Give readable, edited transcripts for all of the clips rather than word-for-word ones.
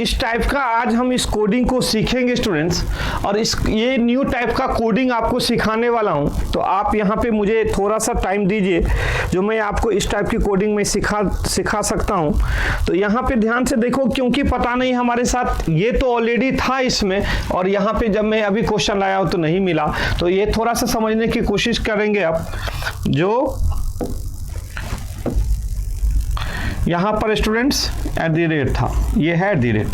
इस टाइप का आज हम इस कोडिंग को सीखेंगे स्टूडेंट्स, और ये न्यू टाइप का कोडिंग आपको सिखाने वाला हूं। तो आप यहाँ पे मुझे थोड़ा सा टाइम दीजिए जो मैं आपको इस टाइप की कोडिंग में सिखा सकता हूं। तो यहाँ पे ध्यान से देखो, क्योंकि पता नहीं हमारे साथ ये तो ऑलरेडी था इसमें, और यहाँ पे जब मैं अभी क्वेश्चन लाया हूं तो नहीं मिला। तो ये थोड़ा सा समझने की कोशिश करेंगे आप। जो यहाँ पर स्टूडेंट्स @ था, ये है @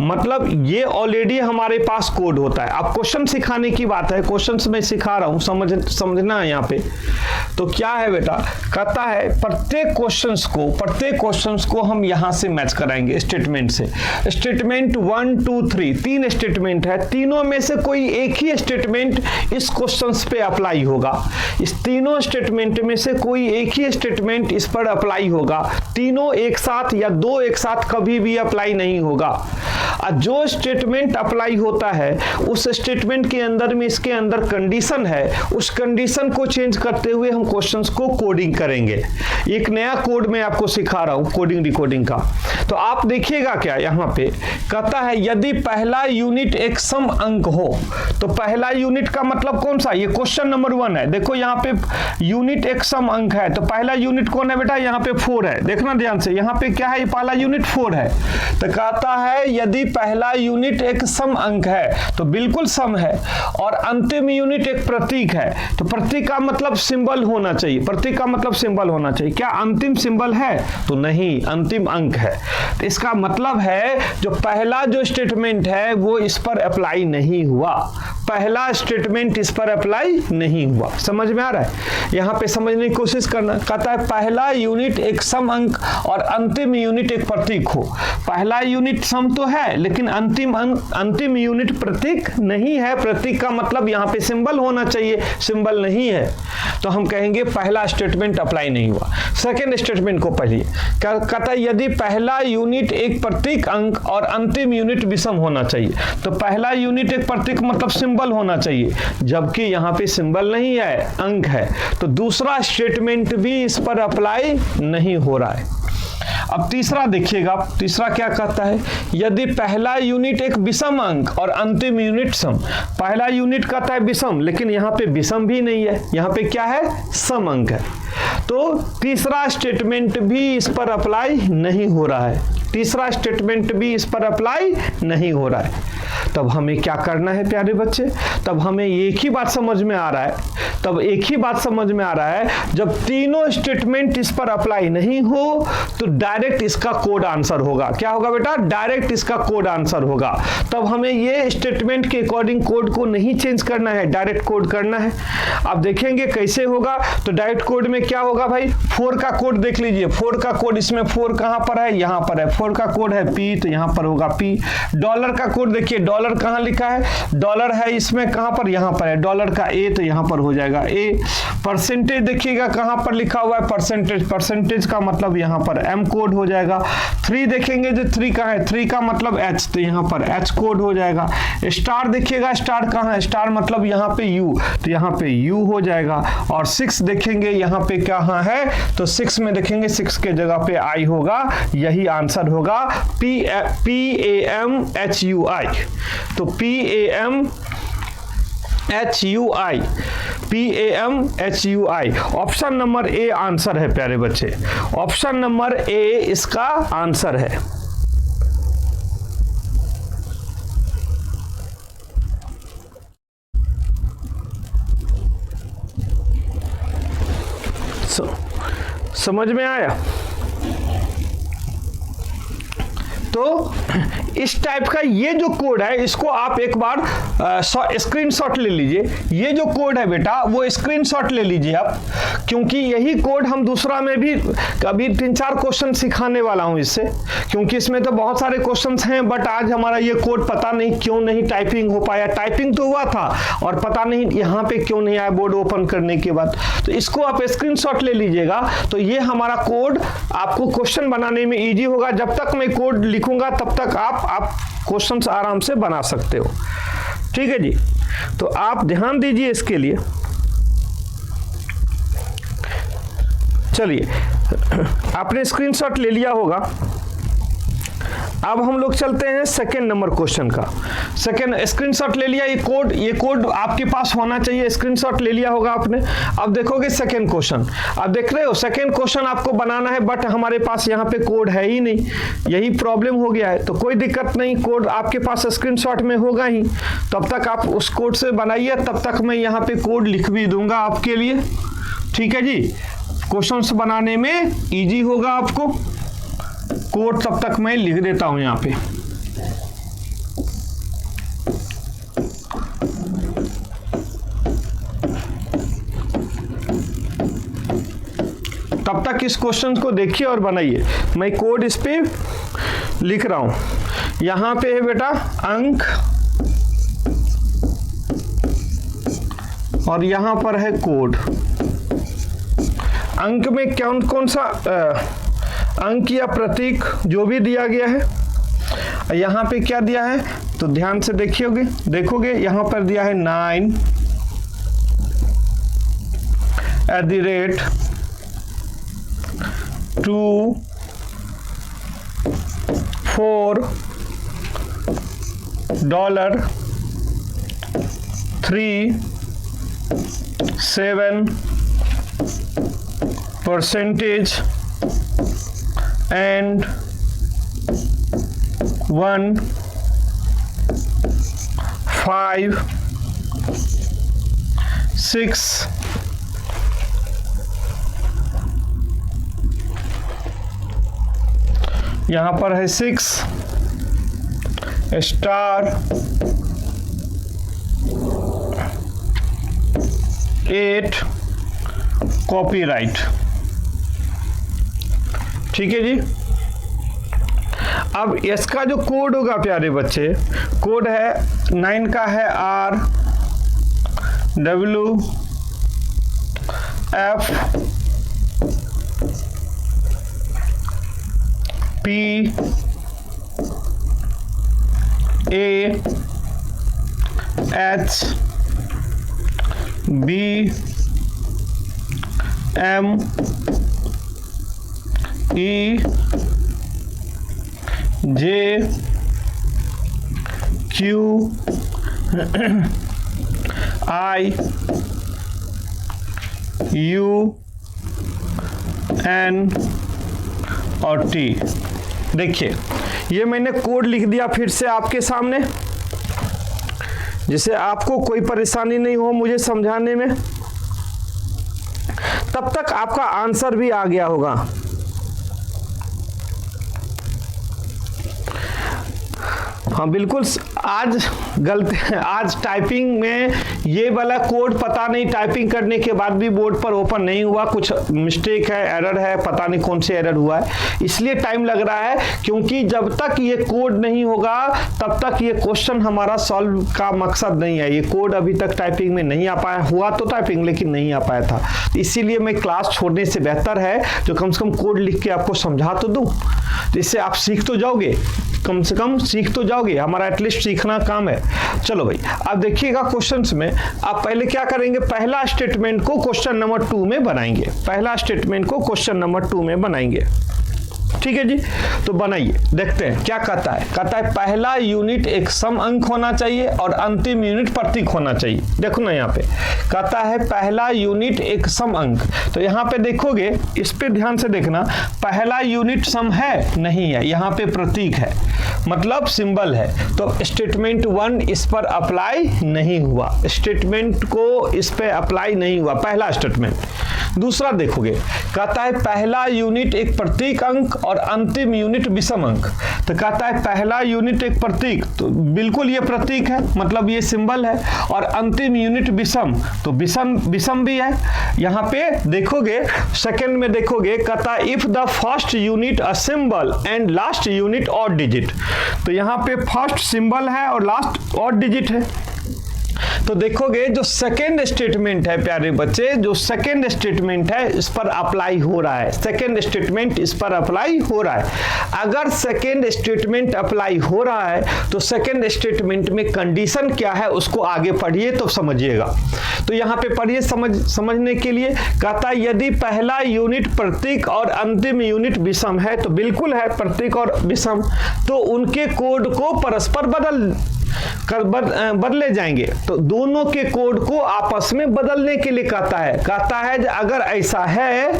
मतलब ये ऑलरेडी हमारे पास कोड होता है। अब क्वेश्चन सिखाने की बात है, क्वेश्चंस मैं सिखा रहा हूँ, समझना है यहाँ पे। तो क्या है बेटा, कहता है प्रत्येक क्वेश्चंस को हम यहाँ से मैच कराएंगे स्टेटमेंट से। स्टेटमेंट 1 2 3 3 स्टेटमेंट है, तीनों में से कोई एक ही स्टेटमेंट इस क्वेश्चंस पे अप्लाई होगा। इस तीनों स्टेटमेंट में से कोई एक ही स्टेटमेंट इस पर अप्लाई होगा। तीनों एक साथ या दो एक साथ कभी भी अप्लाई नहीं होगा। और जो स्टेटमेंट अप्लाई होता है उस स्टेटमेंट के अंदर में इसके अंदर कंडीशन है, उस कंडीशन को चेंज करते हुए हम क्वेश्चंस को कोडिंग करेंगे। एक नया कोड मैं आपको सिखा रहा हूं कोडिंग डिकोडिंग का। तो आप देखिएगा क्या यहाँ पे कहता है, यदि पहला यूनिट एक सम अंक हो। तो पहला यूनिट का मतलब कौन सा, ये क्वेश्चन नंबर 1 है। देखो यहाँ पे यूनिट एक सम अंक है, तो पहला यूनिट कौन है बेटा, यहाँ पे 4 है। देखना ध्यान से, यहाँ पे क्या है, ये पहला यूनिट 4 है। तो कहता है यदि पहला यूनिट एक सम अंक है, तो बिल्कुल सम है, और अंतिम यूनिट एक प्रतीक है। तो प्रतीक का मतलब सिंबल होना चाहिए, प्रतीक का मतलब सिंबल होना चाहिए। क्या अंतिम सिंबल है, तो नहीं, अंतिम अंक है। तो इसका मतलब है जो पहला जो स्टेटमेंट है वो इस पर अप्लाई नहीं हुआ, पहला स्टेटमेंट इस पर अप्लाई नहीं हुआ। समझ में आ रहा है, यहाँ पे समझने की कोशिश करना। कहता है पहला यूनिट एक सम अंक और अंतिम यूनिट एक प्रतीक हो। पहला यूनिट सम तो है, लेकिन अंतिम यूनिट प्रतीक नहीं है। प्रतीक का मतलब यहाँ पे सिंबल होना चाहिए, सिंबल नहीं है, तो हम कहेंगे पहला स्टेटमेंट अप्लाई नहीं हुआ। सेकेंड स्टेटमेंट को पढ़िए, कहता है यदि पहला यूनिट एक प्रतीक अंक और अंतिम यूनिट विषम होना चाहिए। तो पहला यूनिट एक प्रतीक मतलब सिंबल होना चाहिए, जबकि यहाँ पे सिंबल नहीं है, अंक है। तो दूसरा स्टेटमेंट भी इस पर अप्लाई नहीं हो रहा है। अब तीसरा देखिएगा, तीसरा क्या कहता है, यदि पहला यूनिट एक विषम अंक और अंतिम यूनिट सम। पहला यूनिट कहता है विषम, लेकिन यहाँ पे विषम भी नहीं है, यहाँ पे क्या है, सम अंक है। तो तीसरा स्टेटमेंट भी इस पर अप्लाई नहीं हो रहा है, तीसरा स्टेटमेंट भी इस पर अप्लाई नहीं हो रहा है। तब हमें क्या करना है प्यारे बच्चे, तब हमें एक ही बात समझ में आ रहा है, तब एक ही बात समझ में आ रहा है, जब तीनों स्टेटमेंट इस पर अप्लाई नहीं हो तो डायरेक्ट इसका कोड आंसर होगा। क्या होगा बेटा, डायरेक्ट इसका कोड आंसर होगा। तब हमें ये स्टेटमेंट के अकॉर्डिंग कोड को नहीं चेंज करना है, डायरेक्ट कोड करना है। अब देखेंगे कैसे होगा। तो डायरेक्ट कोड में क्या होगा भाई, 4 का कोड देख लीजिए। 4 का कोड, इसमें 4 कहां पर है, यहां पर है। 4 का कोड है P, तो यहां पर होगा P। डॉलर का कोड देखिए, डॉलर कहां लिखा है, डॉलर है इसमें कहां पर, यहां पर है। डॉलर का A, तो यहां पर हो जाएगा A। परसेंटेज देखिएगा कहां पर लिखा हुआ है, परसेंटेज, परसेंटेज का मतलब यहां पर M कोड हो जाएगा। 3 देखेंगे जो 3 का है, 3 का मतलब H, तो यहां पर H कोड हो जाएगा। स्टार देखिएगा, स्टार कहां है, स्टार मतलब यहां पे U, तो यहां पे U हो जाएगा। और 6 देखेंगे यहां पे कहां है, तो 6 में देखेंगे 6 के जगह पे I होगा, यही आंसर होगा PAMHUI। तो PAMHUI option number A answer है प्यारे बच्चे, ऑप्शन नंबर A इसका आंसर है। समझ में आया। तो इस टाइप का ये जो कोड है, इसको आप एक बार स्क्रीनशॉट ले लीजिए। ये जो कोड है बेटा, वो स्क्रीनशॉट ले लीजिए आप, क्योंकि यही कोड हम दूसरा में भी अभी 3-4 क्वेश्चन सिखाने वाला हूं इससे, क्योंकि इसमें तो बहुत सारे क्वेश्चंस हैं, बट आज हमारा ये कोड पता नहीं क्यों नहीं टाइपिंग हो पाया। टाइपिंग तो हुआ था और पता नहीं यहाँ पे क्यों नहीं आया बोर्ड ओपन करने के बाद। तो इसको आप स्क्रीनशॉट ले लीजिएगा, तो ये हमारा कोड आपको क्वेश्चन बनाने में ईजी होगा। जब तक मैं कोड लिखूंगा तब तक आप क्वेश्चंस आराम से बना सकते हो। ठीक है जी, तो आप ध्यान दीजिए इसके लिए। चलिए, आपने स्क्रीनशॉट ले लिया होगा। अब हम लोग चलते हैं सेकेंड नंबर क्वेश्चन का। सेकेंड स्क्रीनशॉट ले लिया, ये कोड आपके पास होना चाहिए, स्क्रीनशॉट ले लिया होगा आपने। अब देखोगे सेकेंड क्वेश्चन, अब देख रहे हो सेकेंड क्वेश्चन आपको बनाना है, बट हमारे पास यहाँ पे कोड है ही नहीं, यही प्रॉब्लम हो गया है। तो कोई दिक्कत नहीं, कोड आपके पास स्क्रीनशॉट में होगा ही, तब तक आप उस कोड से बनाइए, तब तक मैं यहाँ पे कोड लिख भी दूंगा आपके लिए। ठीक है जी, क्वेश्चंस बनाने में इजी होगा आपको। कोड तब तक मैं लिख देता हूं यहां पे। तब तक इस क्वेश्चन को देखिए और बनाइए। मैं कोड इस पे लिख रहा हूं। यहां पे है बेटा अंक, और यहां पर है कोड। अंक में कौन सा अंक या प्रतीक जो भी दिया गया है, यहाँ पे क्या दिया है तो ध्यान से देखोगे यहाँ पर दिया है 9 @ 2 4 $3 7 % and 1 5 6 यहाँ पर है 6 स्टार 8 कॉपीराइट। ठीक है जी। अब इसका जो कोड होगा प्यारे बच्चे, कोड है 9 का है FABCDEFGHIUN और T। देखिए ये मैंने कोड लिख दिया फिर से आपके सामने, जिससे आपको कोई परेशानी नहीं हो मुझे समझाने में। तब तक आपका आंसर भी आ गया होगा। हाँ बिल्कुल, आज टाइपिंग में ये वाला कोड पता नहीं टाइपिंग करने के बाद भी बोर्ड पर ओपन नहीं हुआ, कुछ मिस्टेक है, एरर है, पता नहीं कौन से एरर हुआ है, इसलिए टाइम लग रहा है। क्योंकि जब तक ये कोड नहीं होगा तब तक ये क्वेश्चन हमारा सॉल्व का मकसद नहीं है। ये कोड अभी तक टाइपिंग में नहीं आ पाया, हुआ तो टाइपिंग लेकिन नहीं आ पाया था, इसीलिए मैं क्लास छोड़ने से बेहतर है जो कम से कम कोड लिख के आपको समझा तो दूं, जिससे आप सीख तो जाओगे, कम से कम सीख तो जाओगे, हमारा एटलीस्ट सीखना काम है। चलो भाई अब देखिएगा क्वेश्चंस में, आप पहले क्या करेंगे, पहला स्टेटमेंट को क्वेश्चन नंबर 2 में बनाएंगे। पहला स्टेटमेंट को क्वेश्चन नंबर 2 में बनाएंगे। ठीक है जी, तो बनाइए, देखते हैं क्या कहता है। कहता है पहला यूनिट एक सम अंक होना चाहिए और अंतिम यूनिट प्रतीक होना चाहिए। देखो ना यहाँ पे कहता है पहला यूनिट एक सम अंक, तो यहाँ पे देखोगे, इस पे ध्यान से देखना, पहला यूनिट सम है नहीं है, यहाँ पे प्रतीक है मतलब सिंबल है, तो स्टेटमेंट 1 इस पर अप्लाई नहीं हुआ, स्टेटमेंट को इस पे अप्लाई नहीं हुआ, पहला स्टेटमेंट। दूसरा देखोगे कहता है पहला यूनिट एक प्रतीक अंक और अंतिम यूनिट विषम अंक, तो कहता है पहला यूनिट एक प्रतीक, तो बिल्कुल ये प्रतीक है मतलब ये सिंबल है, और अंतिम यूनिट विषम, तो विषम भी है। यहाँ पे देखोगे सेकंड में देखोगे कहता है if the first unit a symbol and last unit odd digit, तो यहाँ पे फर्स्ट सिंबल है और लास्ट ऑड डिजिट है, तो देखोगे जो सेकेंड स्टेटमेंट है प्यारे बच्चे, जो सेकेंड स्टेटमेंट है इस पर अप्लाई हो रहा है, सेकेंड स्टेटमेंट इस पर अप्लाई हो रहा है। अगर सेकेंड स्टेटमेंट अप्लाई हो रहा है तो सेकेंड स्टेटमेंट में कंडीशन क्या है उसको आगे पढ़िए तो समझिएगा। तो यहाँ पे पढ़िए समझने के लिए कहता है यदि पहला यूनिट प्रतीक और अंतिम यूनिट विषम है, तो बिल्कुल है प्रतीक और विषम, तो उनके कोड को परस्पर बदले जाएंगे। तो दोनों के कोड को आपस में बदलने के लिए कहता है अगर ऐसा है,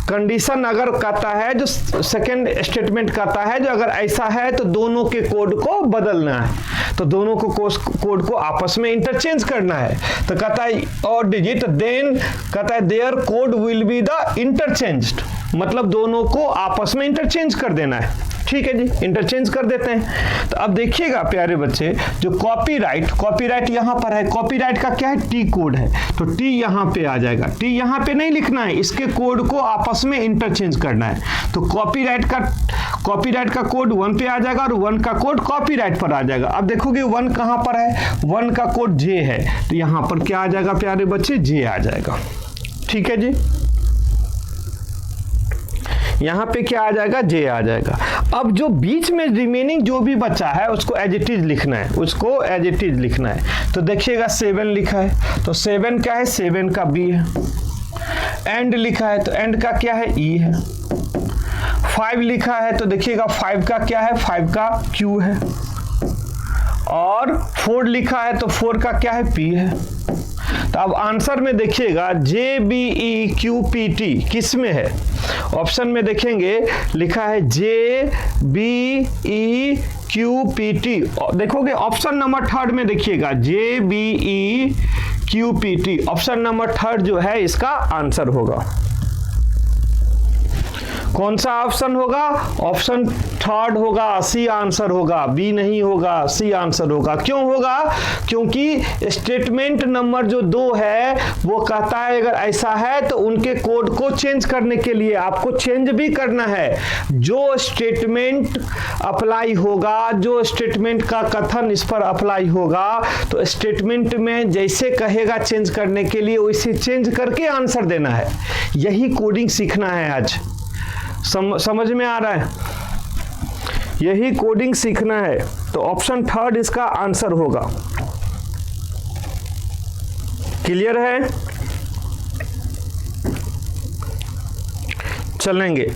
कंडीशन अगर कहता है, जो सेकंड स्टेटमेंट कहता है जो अगर ऐसा है तो दोनों के कोड को बदलना है, तो दोनों को कोड को आपस में इंटरचेंज करना है। तो कहता है और डिजिट देन कहता है their code will be the interchanged, मतलब दोनों को आपस में इंटरचेंज कर देना है। ठीक है जी, इंटरचेंज कर देते हैं। तो अब देखिएगा प्यारे बच्चे, जो कॉपीराइट यहाँ पर है, कॉपीराइट का क्या है, टी कोड है, तो टी यहाँ पे आ जाएगा। टी यहाँ पे नहीं लिखना है, इसके कोड को आपस में इंटरचेंज करना है। तो कॉपीराइट का कोड 1 पे आ जाएगा और 1 का कोड कॉपीराइट पर आ जाएगा। अब देखोगे 1 कहाँ पर है, 1 का कोड जे है, तो यहाँ पर क्या आ जाएगा प्यारे बच्चे, जे आ जाएगा। ठीक है जी, यहाँ पे क्या आ जाएगा, जे आ जाएगा। अब जो बीच में रिमेनिंग जो भी बचा है उसको एज इट इज लिखना है, उसको एज इट इज लिखना है। तो देखिएगा 7 लिखा है, तो 7 क्या है, 7 का बी है। एंड लिखा है, तो एंड का क्या है, ई है। 5 लिखा है, तो देखिएगा 5 का क्या है, 5 का क्यू है। और 4 लिखा है, तो 4 का क्या है, पी है। तो अब आंसर में देखिएगा J B E Q P T किस में है, ऑप्शन में देखेंगे लिखा है J B E Q P T. देखोगे ऑप्शन नंबर 3 में देखिएगा J B E Q P T, option number 3 जो है इसका आंसर होगा। कौन सा ऑप्शन होगा, ऑप्शन 3 होगा, सी आंसर होगा, बी नहीं होगा, सी आंसर होगा। क्यों होगा, क्योंकि स्टेटमेंट नंबर जो 2 है वो कहता है अगर ऐसा है तो उनके कोड को चेंज करने के लिए आपको चेंज भी करना है। जो स्टेटमेंट अप्लाई होगा, जो स्टेटमेंट का कथन इस पर अप्लाई होगा, तो स्टेटमेंट में जैसे कहेगा चेंज करने के लिए वैसे चेंज करके आंसर देना है। यही कोडिंग सीखना है आज, समझ में आ रहा है, यही कोडिंग सीखना है। तो ऑप्शन 3 इसका आंसर होगा। क्लियर है, चलेंगे।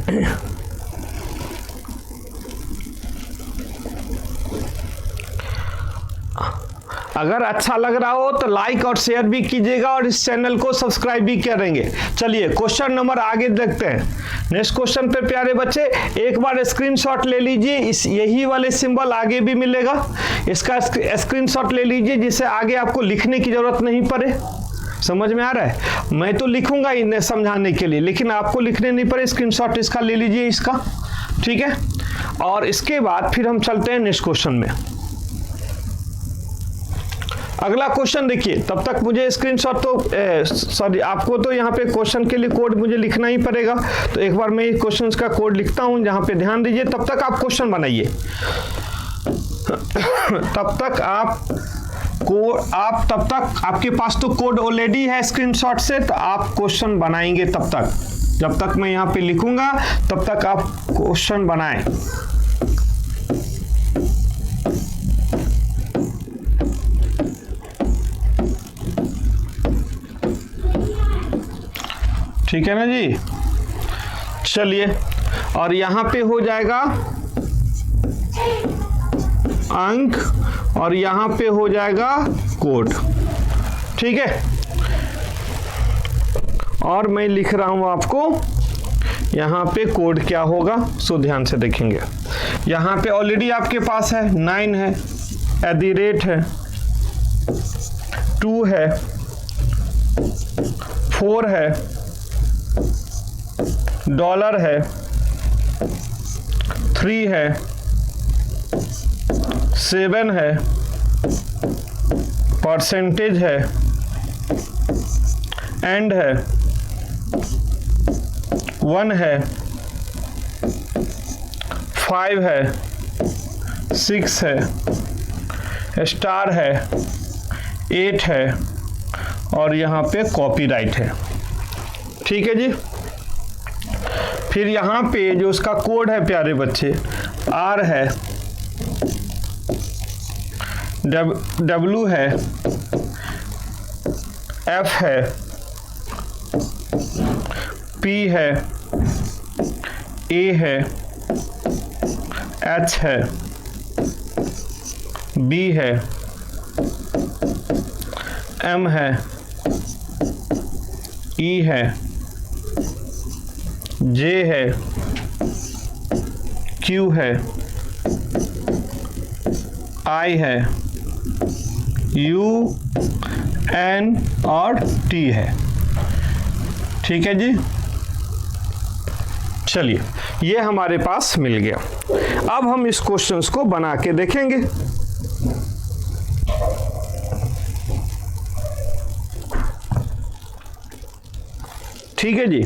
अगर अच्छा लग रहा हो तो लाइक और शेयर भी कीजिएगा और इस चैनल को सब्सक्राइब भी करेंगे। चलिए क्वेश्चन नंबर आगे देखते हैं। नेक्स्ट क्वेश्चन पे प्यारे बच्चे एक बार स्क्रीनशॉट ले लीजिए, इस यही वाले सिंबल आगे भी मिलेगा, इसका स्क्रीनशॉट ले लीजिए जिससे आगे आपको लिखने की जरूरत नहीं पड़े। समझ में आ रहा है, मैं तो लिखूंगा इन्हें समझाने के लिए, लेकिन आपको लिखने नहीं पड़े, स्क्रीनशॉट इसका ले लीजिए इसका, ठीक है। और इसके बाद फिर हम चलते हैं नेक्स्ट क्वेश्चन में। अगला क्वेश्चन देखिए, तब तक मुझे स्क्रीनशॉट तो आपको तो यहाँ पे क्वेश्चन के लिए कोड मुझे लिखना ही पड़ेगा, तो एक बार मैं क्वेश्चन का कोड लिखता हूँ, जहाँ पे ध्यान दीजिए। तब तक आप क्वेश्चन बनाइए, तब तक आपके पास तो कोड ऑलरेडी है स्क्रीनशॉट से, तो आप क्वेश्चन बनाएंगे। तब तक जब तक मैं यहाँ पे लिखूंगा तब तक आप क्वेश्चन बनाएं। ठीक है ना जी, चलिए। और यहाँ पे हो जाएगा अंक और यहाँ पे हो जाएगा कोड, ठीक है। और मैं लिख रहा हूँ आपको यहाँ पे कोड क्या होगा, सो ध्यान से देखेंगे। यहाँ पे ऑलरेडी आपके पास है 9 है, @ है, 2 है, 4 है, डॉलर है, 3 है, 7 है, परसेंटेज है, एंड है, 1 है, 5 है, 6 है, स्टार है, 8 है और यहाँ पे कॉपीराइट है। ठीक है जी। फिर यहाँ पे जो उसका कोड है प्यारे बच्चे, R है, W है, F है, P है, A है, H है, B है, M है, E है, J है, Q है, I है, U, N और T है। ठीक है जी। चलिए, ये हमारे पास मिल गया। अब हम इस क्वेश्चंस को बना के देखेंगे। ठीक है जी।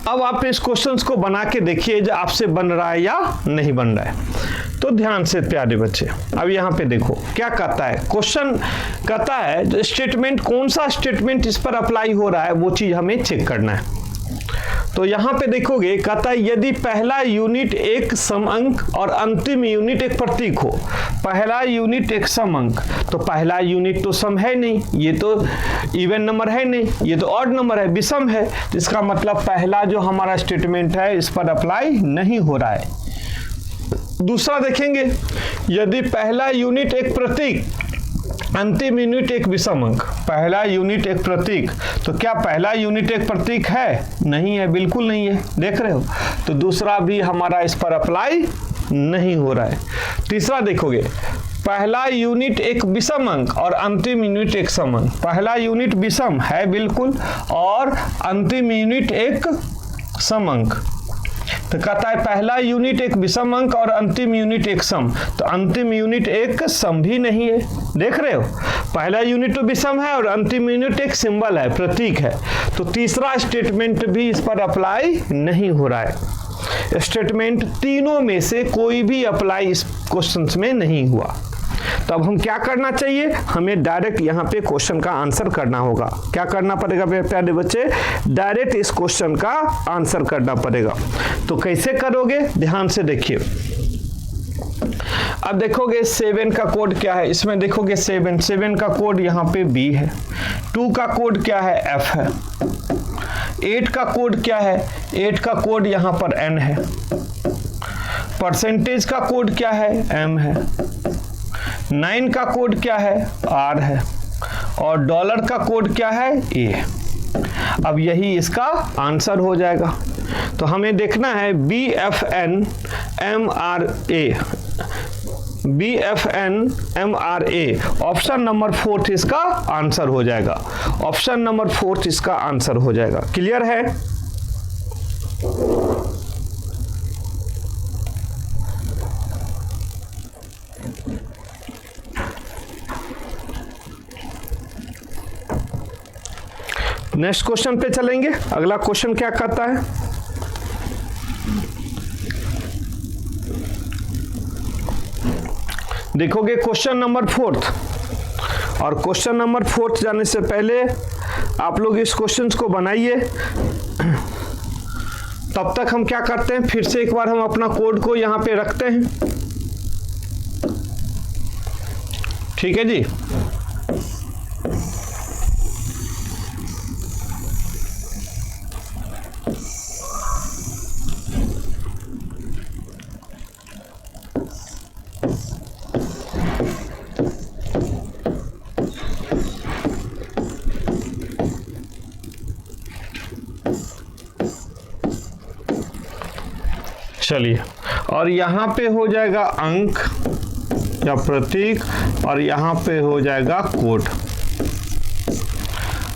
अब आप इस क्वेश्चंस को बना के देखिए जो आपसे बन रहा है या नहीं बन रहा है। तो ध्यान से प्यारे बच्चे, अब यहाँ पे देखो क्या कहता है। क्वेश्चन कहता है स्टेटमेंट, कौन सा स्टेटमेंट इस पर अप्लाई हो रहा है वो चीज हमें चेक करना है। तो यहाँ पे देखोगे, कहता है यदि पहला यूनिट एक सम अंक और अंतिम यूनिट एक प्रतीक हो। पहला यूनिट एक सम अंक, तो पहला यूनिट तो सम है नहीं, ये तो इवन नंबर है नहीं, ये तो ऑड नंबर है, विषम है। इसका मतलब पहला जो हमारा स्टेटमेंट है इस पर अप्लाई नहीं हो रहा है। दूसरा देखेंगे, यदि पहला यूनिट एक प्रतीक, अंतिम यूनिट एक विषम अंक। पहला यूनिट एक प्रतीक, तो क्या पहला यूनिट एक प्रतीक है? नहीं है, बिल्कुल नहीं है, देख रहे हो। तो दूसरा भी हमारा इस पर अप्लाई नहीं हो रहा है। तीसरा देखोगे, पहला यूनिट एक विषम अंक और अंतिम यूनिट एक सम अंक। पहला यूनिट विषम है बिल्कुल, और अंतिम यूनिट एक सम अंक। तो कहता है पहला यूनिट एक विषम अंक और अंतिम यूनिट एक सम, तो अंतिम यूनिट एक सम भी नहीं है, देख रहे हो। पहला यूनिट तो विषम है और अंतिम यूनिट एक सिंबल है, प्रतीक है। तो तीसरा स्टेटमेंट भी इस पर अप्लाई नहीं हो रहा है। स्टेटमेंट तीनों में से कोई भी अप्लाई इस क्वेश्चन में नहीं हुआ। तो अब हम क्या करना चाहिए, हमें डायरेक्ट यहाँ पे क्वेश्चन का आंसर करना होगा। क्या करना पड़ेगा प्यारे बच्चे? डायरेक्ट इस क्वेश्चन का आंसर करना पड़ेगा। तो कैसे करोगे, ध्यान से देखिए। अब देखोगे 7 का कोड क्या है, इसमें देखोगे 7 का कोड यहाँ पे B है, 2 का कोड क्या है, F है, 8 का कोड क्या है, 8 का कोड यहाँ पर N है, परसेंटेज का कोड क्या है, M है, 9 का कोड क्या है, R है, और डॉलर का कोड क्या है, A। अब यही इसका आंसर हो जाएगा। तो हमें देखना है BFN MRA, BFN MRA, option number 4 इसका आंसर हो जाएगा। ऑप्शन नंबर 4 इसका आंसर हो जाएगा। क्लियर है? नेक्स्ट क्वेश्चन पे चलेंगे। अगला क्वेश्चन क्या कहता है, देखोगे क्वेश्चन नंबर 4। और क्वेश्चन नंबर 4 जाने से पहले आप लोग इस क्वेश्चन को बनाइए। तब तक हम क्या करते हैं, फिर से एक बार हम अपना कोड को यहां पे रखते हैं। ठीक है जी। चलिए, और यहाँ पे हो जाएगा अंक या प्रतीक, और यहाँ पे हो जाएगा कोड।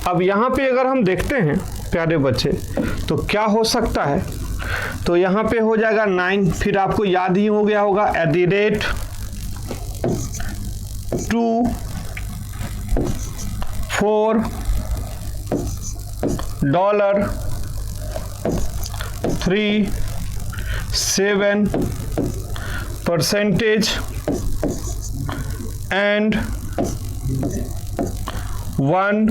अब यहाँ पे अगर हम देखते हैं प्यारे बच्चे, तो क्या हो सकता है, तो यहाँ पे हो जाएगा 9, फिर आपको याद ही हो गया होगा @2 4 $3 7 परसेंटेज and 1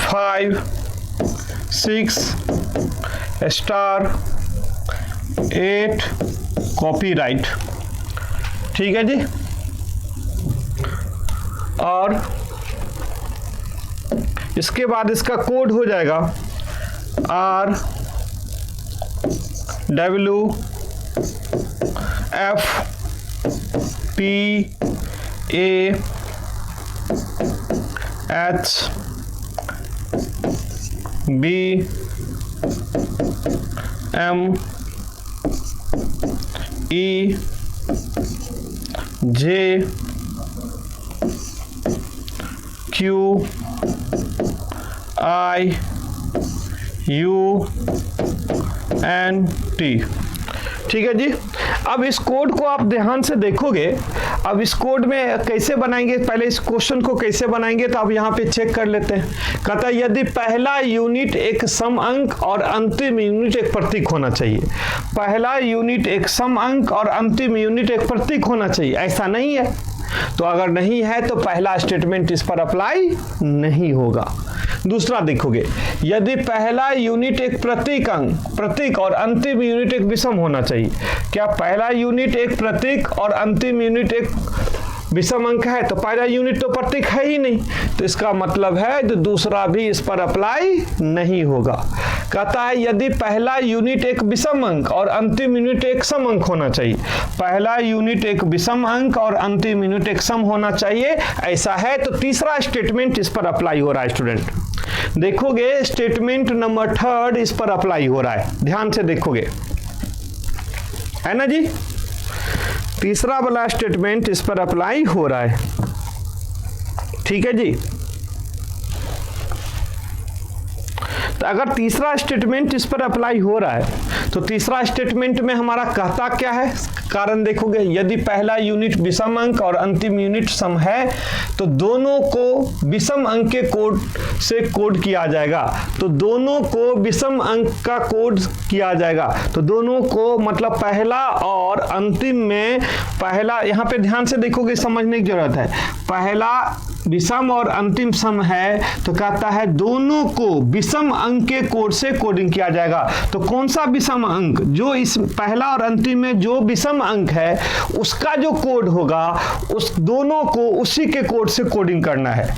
5 6 स्टार 8 कॉपीराइट। ठीक है जी। और इसके बाद इसका कोड हो जाएगा RFPAGQIUNT। ठीक है जी। अब इस कोड को आप ध्यान से देखोगे। अब इस कोड में कैसे बनाएंगे, पहले इस क्वेश्चन को कैसे बनाएंगे तो आप यहाँ पे चेक कर लेते हैं। कहता है यदि पहला यूनिट एक सम अंक और अंतिम यूनिट एक प्रतीक होना चाहिए। पहला यूनिट एक सम अंक और अंतिम यूनिट एक प्रतीक होना चाहिए, ऐसा नहीं है। तो अगर नहीं है तो पहला स्टेटमेंट इस पर अप्लाई नहीं होगा। दूसरा देखोगे, यदि पहला यूनिट एक प्रतीक और अंतिम यूनिट एक विषम होना चाहिए। क्या पहला यूनिट एक प्रतीक और अंतिम यूनिट एक विषम अंक है? तो पहला यूनिट तो प्रतीक है ही नहीं, तो इसका मतलब है तो दूसरा भी इस पर अप्लाई नहीं होगा। कहता है यदि पहला यूनिट एक विषम अंक और अंतिम यूनिट एक सम अंक होना चाहिए। पहला यूनिट एक विषम अंक और अंतिम यूनिट एक सम होना चाहिए, ऐसा है तो तीसरा स्टेटमेंट इस पर अप्लाई हो रहा है। स्टूडेंट देखोगे स्टेटमेंट नंबर 3 इस पर अप्लाई हो रहा है, ध्यान से देखोगे, है ना जी। तीसरा वाला स्टेटमेंट इस पर अप्लाई हो रहा है। ठीक है जी। तो अगर तीसरा स्टेटमेंट इस पर अप्लाई हो रहा है तो तीसरा स्टेटमेंट में हमारा कहता क्या है? कारण देखोगे, यदि पहला यूनिट विषम अंक और अंतिम यूनिट सम है तो दोनों को विषम अंक के कोड से कोड किया जाएगा। तो दोनों को विषम अंक का कोड किया जाएगा। तो दोनों को मतलब पहला और अंतिम में, पहला यहाँ पे ध्यान से देखोगे, समझने की जरूरत है। पहला विषम और अंतिम सम है तो कहता है दोनों को विषम अंक के कोड से कोडिंग किया जाएगा। तो कौन सा विषम अंक? जो इस पहला और अंतिम में जो विषम अंक है उसका जो कोड होगा उस दोनों को उसी के कोड से कोडिंग करना है।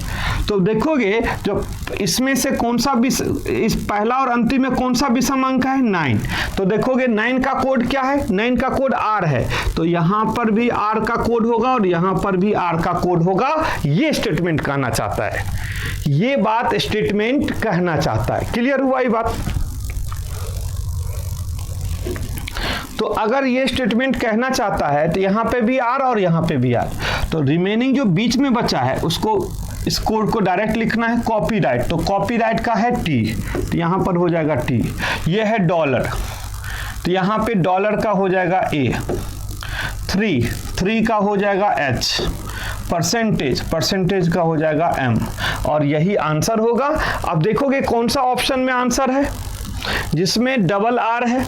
तो देखोगे जो इसमें से कौन सा इस पहला और अंतिम में कौन सा विषम अंक है? 9। तो देखोगे 9 का कोड क्या है? 9 का कोड R है, तो यहां पर भी R का कोड होगा और यहां पर भी R का कोड होगा। ये स्टेटमेंट कहना चाहता है, ये बात स्टेटमेंट कहना चाहता है। क्लियर हुआ ये बात? तो अगर ये स्टेटमेंट कहना चाहता है तो यहां पे भी R और यहां पे भी R, तो रिमेनिंग जो बीच में बचा है उसको, इस कोड को डायरेक्ट लिखना है कॉपीराइट। तो कॉपीराइट का है T, तो यहां पर हो जाएगा T। ये है डॉलर, तो यहां पे डॉलर का हो जाएगा A। 3 का हो जाएगा H। परसेंटेज का हो जाएगा M। और यही आंसर होगा। अब देखोगे कौन सा ऑप्शन में आंसर है जिसमें डबल R है।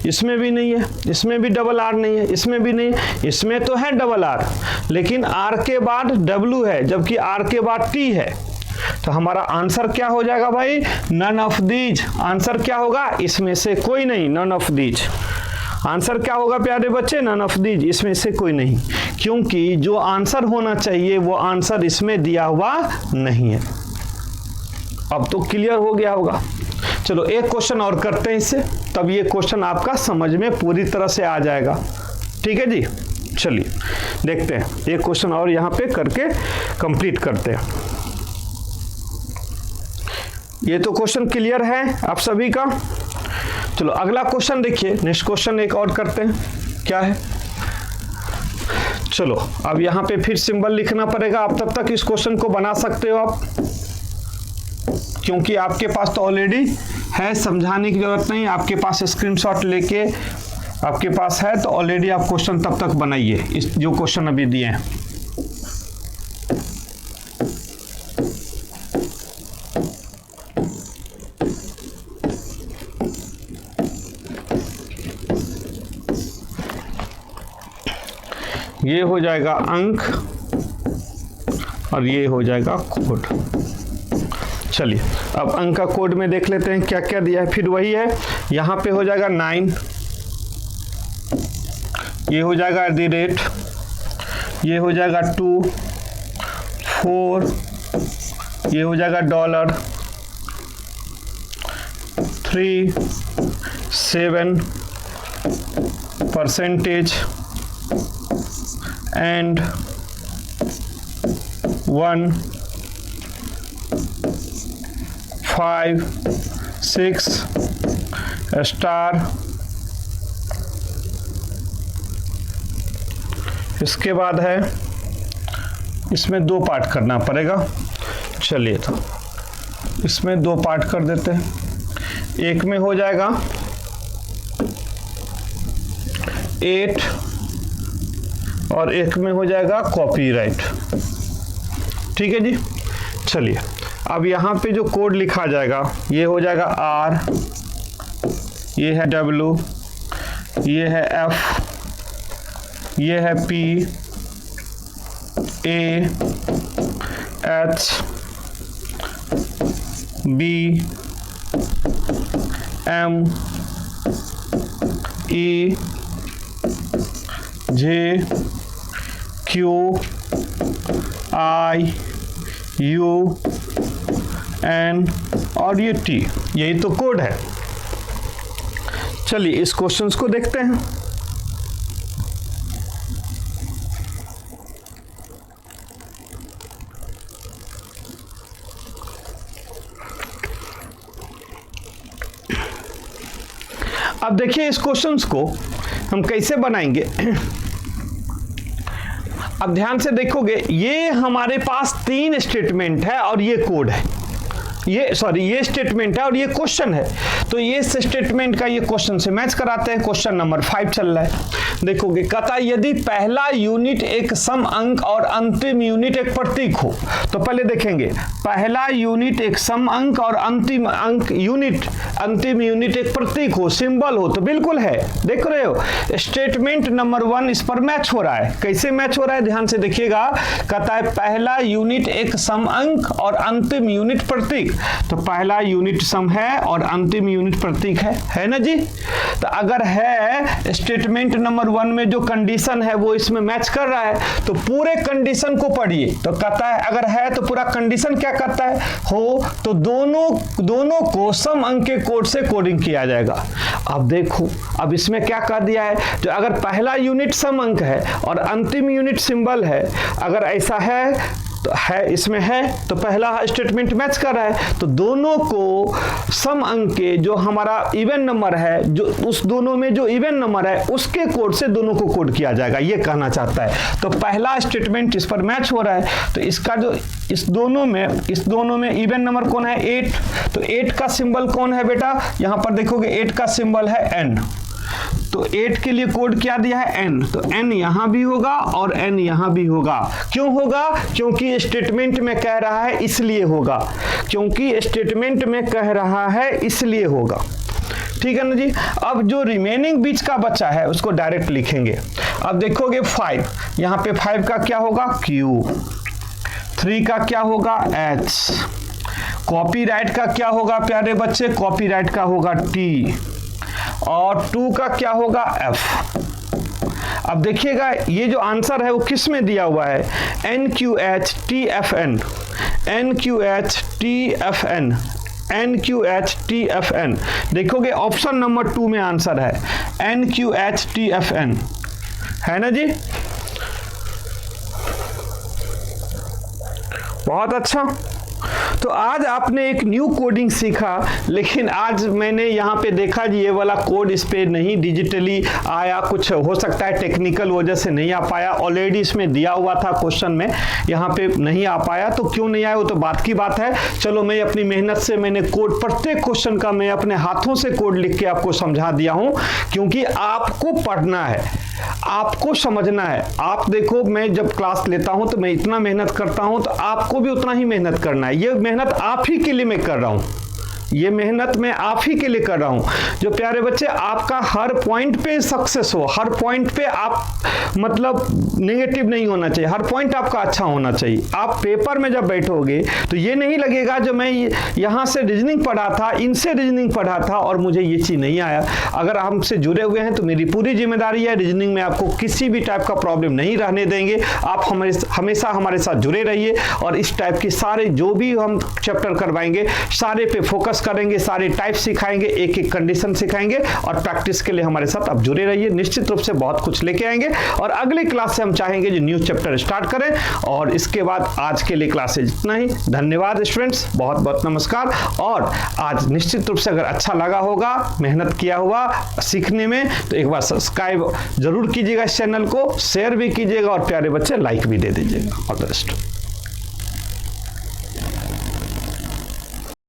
इसमें भी नहीं है, इसमें भी डबल R नहीं है, इसमें भी नहीं, इसमें तो है डबल R लेकिन R के बाद W है जबकि R के बाद T है। तो हमारा आंसर क्या हो जाएगा भाई? None of these. आंसर क्या होगा? इसमें से कोई नहीं, नन ऑफ दीज। आंसर क्या होगा प्यारे बच्चे? नन ऑफ दीज, इसमें से कोई नहीं, क्योंकि जो आंसर होना चाहिए वो आंसर इसमें दिया हुआ नहीं है। अब तो क्लियर हो गया होगा। चलो एक क्वेश्चन और करते हैं इससे, तब ये क्वेश्चन आपका समझ में पूरी तरह से आ जाएगा। ठीक है जी, चलिए देखते हैं, एक क्वेश्चन और यहाँ पे करके कंप्लीट करते हैं। ये तो क्वेश्चन क्लियर है आप सभी का। चलो अगला क्वेश्चन देखिए, नेक्स्ट क्वेश्चन एक और करते हैं, क्या है। चलो अब यहाँ पे फिर सिंबल लिखना पड़ेगा। आप तब तक इस क्वेश्चन को बना सकते हो आप, क्योंकि आपके पास तो ऑलरेडी है, समझाने की जरूरत नहीं। आपके पास स्क्रीनशॉट लेके आपके पास है तो ऑलरेडी आप क्वेश्चन तब तक बनाइए, इस जो क्वेश्चन अभी दिए हैं। ये हो जाएगा अंक और ये हो जाएगा कोड। चलिए अब अंक का कोड में देख लेते हैं क्या क्या दिया है। फिर वही है, यहाँ पे हो जाएगा 9, ये हो जाएगा @ ये हो जाएगा 2, 4, ये हो जाएगा $, 3, 7, % and 1, 5, 6 स्टार। इसके बाद है, इसमें 2 पार्ट करना पड़ेगा। चलिए तो इसमें 2 पार्ट कर देते हैं। एक में हो जाएगा 8 और एक में हो जाएगा कॉपीराइट। ठीक है जी। चलिए अब यहाँ पे जो कोड लिखा जाएगा ये हो जाएगा R, ये है W, ये है F, ये है P, A, H, B, M, E, J, Q, I, U, N और ये T। यही तो कोड है। चलिए इस क्वेश्चंस को देखते हैं। अब देखिए इस क्वेश्चंस को हम कैसे बनाएंगे। अब ध्यान से देखोगे, ये हमारे पास 3 स्टेटमेंट है और ये कोड है। ये स्टेटमेंट है और ये क्वेश्चन है। तो ये स्टेटमेंट का ये क्वेश्चन से मैच कराते हैं। क्वेश्चन नंबर 5 चल रहा है। देखोगे कहता यदि पहला यूनिट एक सम अंक और अंतिम यूनिट एक प्रतीक हो। तो पहले देखेंगे, पहला यूनिट एक सम अंक और अंतिम यूनिट एक प्रतीक हो, सिंबल हो। तो बिल्कुल है, देख रहे हो स्टेटमेंट नंबर 1 इस पर मैच हो रहा है। कैसे मैच हो रहा है ध्यान से देखिएगा। कहता है पहला यूनिट एक सम अंक और अंतिम यूनिट प्रतीक। तो पहला यूनिट सम है और अंतिम यूनिट प्रतीक है ना जी। तो अगर है स्टेटमेंट नंबर 1 में जो कंडीशन है वो इसमें मैच कर रहा है, तो पूरे कंडीशन को पढ़िए। तो कहता है अगर है तो पूरा कंडीशन क्या करता है, हो तो दोनों को सम अंक के कोड से कोडिंग किया जाएगा। अब देखो, अब इसमें क्या कर दिया है, जो अगर पहला यूनिट सम अंक है और अंतिम यूनिट सिंबल है, अगर ऐसा है तो है, इसमें है तो पहला स्टेटमेंट मैच कर रहा है। तो दोनों को सम अंक के जो हमारा इवन नंबर है, जो उस दोनों में जो इवन नंबर है उसके कोड से दोनों को कोड किया जाएगा, ये कहना चाहता है। तो पहला स्टेटमेंट इस पर मैच हो रहा है। तो इसका जो इस दोनों में इवन नंबर कौन है, 8। तो 8 का सिंबल कौन है बेटा, यहां पर देखोगे 8 का सिंबल है n। तो 8 के लिए कोड क्या दिया है, n। तो n यहां भी होगा और n यहां भी होगा। क्यों होगा, क्योंकि स्टेटमेंट में कह रहा है इसलिए होगा, इसलिए होगा। ठीक है ना जी। अब जो रिमेनिंग बीच का बचा है उसको डायरेक्ट लिखेंगे। अब देखोगे 5, यहां पे 5 का क्या होगा, q, 3 का क्या होगा, h, कॉपीराइट का क्या होगा प्यारे बच्चे, कॉपीराइट का होगा t, और 2 का क्या होगा, f। अब देखिएगा ये जो आंसर है वो किस में दिया हुआ है, NQHTFN, NQHTFN। देखोगे ऑप्शन नंबर 2 में आंसर है NQHTFN, है ना जी। बहुत अच्छा। तो आज आपने एक न्यू कोडिंग सीखा, लेकिन आज मैंने यहाँ पे देखा जी ये वाला कोड इस पे नहीं डिजिटली आया, कुछ हो सकता है टेक्निकल वजह से नहीं आ पाया। ऑलरेडी इसमें दिया हुआ था क्वेश्चन में, यहाँ पे नहीं आ पाया। तो क्यों नहीं आया वो तो बात की बात है। चलो मैं अपनी मेहनत से मैंने कोड, प्रत्येक क्वेश्चन का मैं अपने हाथों से कोड लिख के आपको समझा दिया हूँ, क्योंकि आपको पढ़ना है, आपको समझना है। आप देखो मैं जब क्लास लेता हूं तो मैं इतना मेहनत करता हूं, तो आपको भी उतना ही मेहनत करना है। ये मेहनत आप ही के लिए मैं कर रहा हूं, ये मेहनत मैं आप ही के लिए कर रहा हूं। जो प्यारे बच्चे, आपका हर पॉइंट पे सक्सेस हो, हर पॉइंट पे आप मतलब नेगेटिव नहीं होना चाहिए, हर पॉइंट आपका अच्छा होना चाहिए। आप पेपर में जब बैठोगे तो ये नहीं लगेगा जो मैं यहाँ से रीजनिंग पढ़ा था, इनसे रीजनिंग पढ़ा था और मुझे ये चीज़ नहीं आया। अगर हमसे जुड़े हुए हैं तो मेरी पूरी जिम्मेदारी है, रीजनिंग में आपको किसी भी टाइप का प्रॉब्लम नहीं रहने देंगे। आप हमेशा हमारे साथ जुड़े रहिए और इस टाइप की सारे जो भी हम चैप्टर करवाएंगे सारे पे फोकस करेंगे, सारे टाइप सिखाएंगे, एक एक कंडीशन सिखाएंगे और प्रैक्टिस के लिए हमारे साथ आप जुड़े रहिए। निश्चित रूप से बहुत कुछ लेके आएंगे और अगली क्लास से हम चाहेंगे जो न्यू चैप्टर स्टार्ट करें। और इसके बाद आज के लिए क्लासेज इतना ही। धन्यवाद स्टूडेंट्स, बहुत बहुत नमस्कार। और आज निश्चित रूप से अगर अच्छा लगा होगा, मेहनत किया हुआ सीखने में, तो एक बार सब्सक्राइब जरूर कीजिएगा इस चैनल को, शेयर भी कीजिएगा और प्यारे बच्चे लाइक भी दे दीजिएगा। All the best.